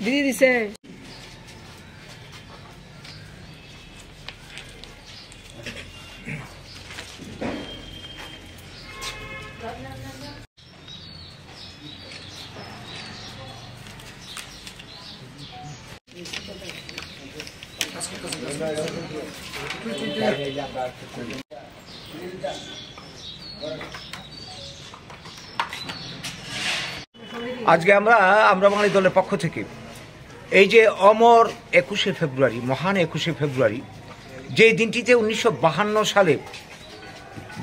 দিদি দিছে। আজকে আমরা বাঙালি দলের পক্ষ থেকে এই যে অমর 21শে ফেব্রুয়ারি, মহান 21শে ফেব্রুয়ারি, যে দিনটিতে 1952 সালে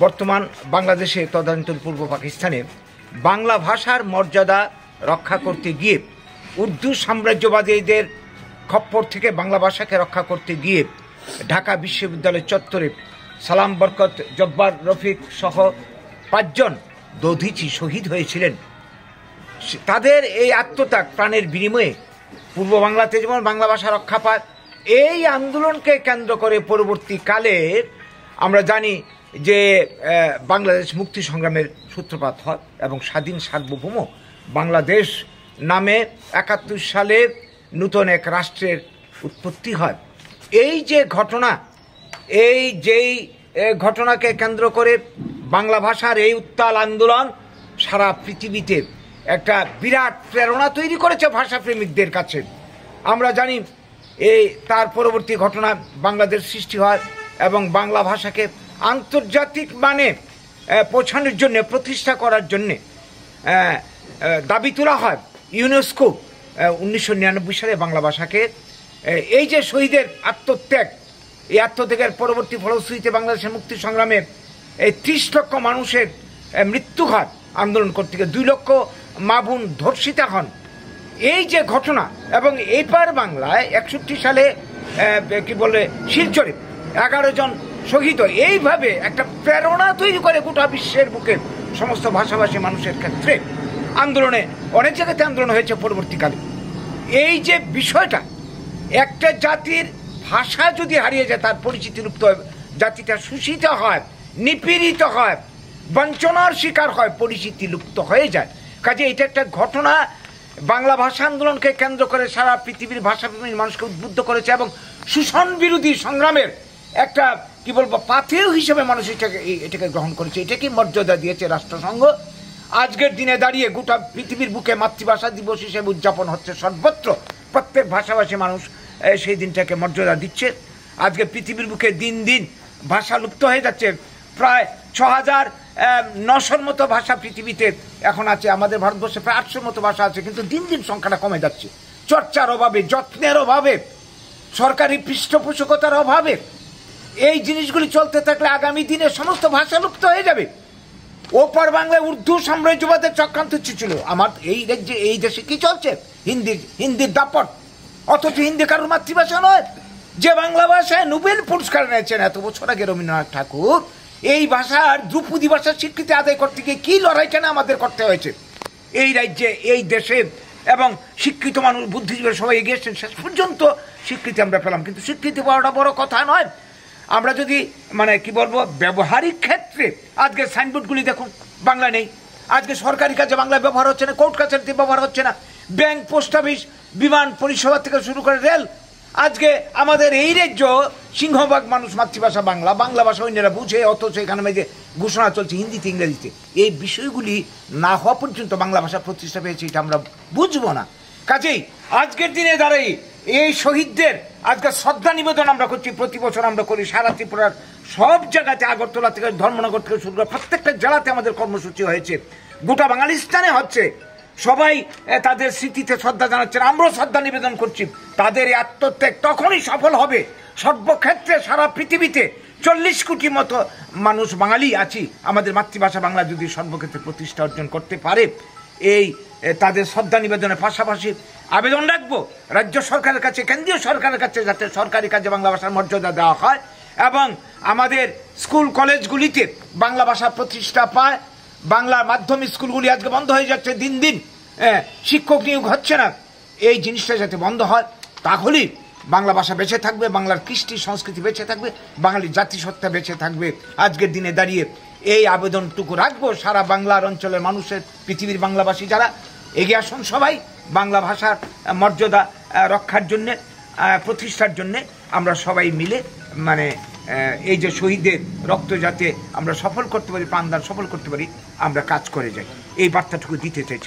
বর্তমান বাংলাদেশে তদানীন্তন পূর্ব পাকিস্তানে বাংলা ভাষার মর্যাদা রক্ষা করতে গিয়ে উর্দু সাম্রাজ্যবাদীদের খপ্পর থেকে বাংলা ভাষাকে রক্ষা করতে গিয়ে ঢাকা বিশ্ববিদ্যালয় চত্বরে সালাম বরকত, জব্বার রফিক সহ 5 জন দধিচি শহীদ হয়েছিলেন। তাদের এই আত্মত্যাগ প্রাণের বিনিময়ে পূর্ব বাংলাতে যেমন বাংলা ভাষা রক্ষা পায়, এই আন্দোলনকে কেন্দ্র করে পরবর্তীকালে আমরা জানি যে বাংলাদেশ মুক্তি সংগ্রামের সূত্রপাত হয় এবং স্বাধীন সার্বভৌম বাংলাদেশ নামে 71 সালে নূতন এক রাষ্ট্রের উৎপত্তি হয়। এই যে ঘটনা, যেই ঘটনাকে কেন্দ্র করে বাংলা ভাষার এই উত্তাল আন্দোলন সারা পৃথিবীতে একটা বিরাট প্রেরণা তৈরি করেছে ভাষাপ্রেমিকদের কাছে। আমরা জানি তার পরবর্তী ঘটনা বাংলাদেশ সৃষ্টি হয় এবং বাংলা ভাষাকে আন্তর্জাতিক মানে পৌঁছানোর জন্য, প্রতিষ্ঠা করার জন্যে দাবি তোলা হয়। ইউনেস্কো 1999 সালে বাংলা ভাষাকে, এই যে শহীদের আত্মত্যাগ, এই আত্মত্যাগের পরবর্তী ফলশ্রুতিতে বাংলাদেশের মুক্তি সংগ্রামে 30 লক্ষ মানুষের মৃত্যু হয় আন্দোলন করতে গিয়ে, 2 লক্ষ মা বোন ধর্ষিতা হন। এই যে ঘটনা, এবং এইবার বাংলায় 61 সালে শিলচরে 11 জন শহীদ। এইভাবে একটা প্রেরণা তৈরি করে গোটা বিশ্বের বুকে সমস্ত ভাষাভাষী মানুষের ক্ষেত্রে আন্দোলনে, অনেক জায়গাতে আন্দোলন হয়েছে পরবর্তীকালে। এই যে বিষয়টা, একটা জাতির ভাষা যদি হারিয়ে যায়, তার পরিচিতি লুপ্ত হয়, জাতিটা শোষিত হয়, নিপীড়িত হয়, বঞ্চনার শিকার হয়, পরিচিতি লুপ্ত হয়ে যায়। কাজে এটা একটা ঘটনা বাংলা ভাষা আন্দোলনকে কেন্দ্র করে সারা পৃথিবীর ভাষাপ্রেমী মানুষকে উদ্বুদ্ধ করেছে এবং শোষণ বিরোধী সংগ্রামের একটা পাথেয় হিসেবে মানুষ এটাকে গ্রহণ করেছে। এটাকে মর্যাদা দিয়েছে রাষ্ট্রসংঘ। আজকের দিনে দাঁড়িয়ে গোটা পৃথিবীর বুকে মাতৃভাষা দিবস হিসেবে উদযাপন হচ্ছে সর্বত্র। প্রত্যেক ভাষাভাষী মানুষ সেই দিনটাকে মর্যাদা দিচ্ছে। আজকে পৃথিবীর বুকে দিন দিন ভাষা লুপ্ত হয়ে যাচ্ছে। প্রায় 6900 মতো ভাষা পৃথিবীতে এখন আছে। আমাদের ভারতবর্ষে প্রায় 800 মতো ভাষা আছে, কিন্তু দিন দিন সংখ্যাটা কমে যাচ্ছে। চর্চার অভাবে, যত্নের অভাবে, সরকারি পৃষ্ঠপোষকতার অভাবে এই জিনিসগুলি চলতে থাকলে আগামী দিনে সমস্ত ভাষা লুপ্ত হয়ে যাবে। ওপার বাংলায় উর্দু সাম্রাজ্যবাদের চক্রান্ত ছিল। আমার এই দেশে কি চলছে? হিন্দির দাপট, অথচ হিন্দি কারোর মাতৃভাষা নয়। যে বাংলা ভাষায় নোবেল পুরস্কার নিয়েছেন এত বছর আগে রবীন্দ্রনাথ ঠাকুর, এই ভাষার ধ্রুপদী ভাষার স্বীকৃতি আদায় করতে গিয়ে কি লড়াইটা আমাদের করতে হয়েছে এই রাজ্যে, এই দেশে। এবং শিক্ষিত মানুষ, বুদ্ধিজীবীরা সবাই এগিয়েছেন, শেষ পর্যন্ত স্বীকৃতি আমরা পেলাম। কিন্তু স্বীকৃতি পাওয়াটা বড় কথা নয়। আমরা যদি ব্যবহারিক ক্ষেত্রে আজকে সাইনবোর্ডগুলি দেখুন, বাংলা নেই। আজকে সরকারি কাজে বাংলা ব্যবহার হচ্ছে না, কোর্ট কাছারিতে ব্যবহার হচ্ছে না, ব্যাংক, পোস্ট অফিস, বিমান পরিষেবা থেকে শুরু করে রেল। আজকে আমাদের এই রাজ্য সিংহভাগ মানুষ মাতৃভাষা বাংলা, বাংলা ভাষা অন্যরা বুঝে, অথচ এখানে যে ঘোষণা চলছে হিন্দিতে, ইংরেজিতে। এই বিষয়গুলি না হওয়া পর্যন্ত বাংলা ভাষা প্রতিষ্ঠা পেয়েছে এটা আমরা বুঝবো না। কাজেই আজকের দিনে দাঁড়িয়ে এই শহীদদের আজকে শ্রদ্ধা নিবেদন আমরা করছি, প্রতি বছর আমরা করি। সারা ত্রিপুরার সব জায়গাতে, আগরতলা থেকে ধর্মনগর থেকে শুরু করে প্রত্যেকটা জেলাতে আমাদের কর্মসূচি হয়েছে, গোটা বাঙালিস্তানে হচ্ছে। সবাই তাদের স্মৃতিতে শ্রদ্ধা জানাচ্ছেন, আমরাও শ্রদ্ধা নিবেদন করছি। তাদের এই আত্মত্যাগ তখনই সফল হবে সর্বক্ষেত্রে সারা পৃথিবীতে 40 কোটি মতো মানুষ বাঙালি আছি, আমাদের মাতৃভাষা বাংলা যদি সর্বক্ষেত্রে প্রতিষ্ঠা অর্জন করতে পারে। এই তাদের শ্রদ্ধা নিবেদনের পাশাপাশি আবেদন রাখবো রাজ্য সরকারের কাছে, কেন্দ্রীয় সরকারের কাছে, যাতে সরকারি কাজে বাংলা ভাষার মর্যাদা দেওয়া হয় এবং আমাদের স্কুল কলেজগুলিতে বাংলা ভাষা প্রতিষ্ঠা পায়। বাংলা মাধ্যমিক স্কুলগুলি আজকে বন্ধ হয়ে যাচ্ছে, দিন দিন শিক্ষক নিয়োগ হচ্ছে না। এই জিনিসটা যাতে বন্ধ হয়, তাহলেই বাংলা ভাষা বেঁচে থাকবে, বাংলার কৃষ্টি সংস্কৃতি বেঁচে থাকবে, বাঙালি জাতিসত্তা বেঁচে থাকবে। আজকের দিনে দাঁড়িয়ে এই আবেদনটুকু রাখবো সারা বাংলার অঞ্চলের মানুষের, পৃথিবীর বাংলাভাষী যারা, এগিয়ে আসুন সবাই। বাংলা ভাষার মর্যাদা রক্ষার জন্যে, প্রতিষ্ঠার জন্যে আমরা সবাই মিলে মানে এই যে শহীদদের রক্ত যাতে আমরা সফল করতে পারি, প্রাণদান সফল করতে পারি, আমরা কাজ করে যাই, এই বার্তাটুকু দিতে চাইছি।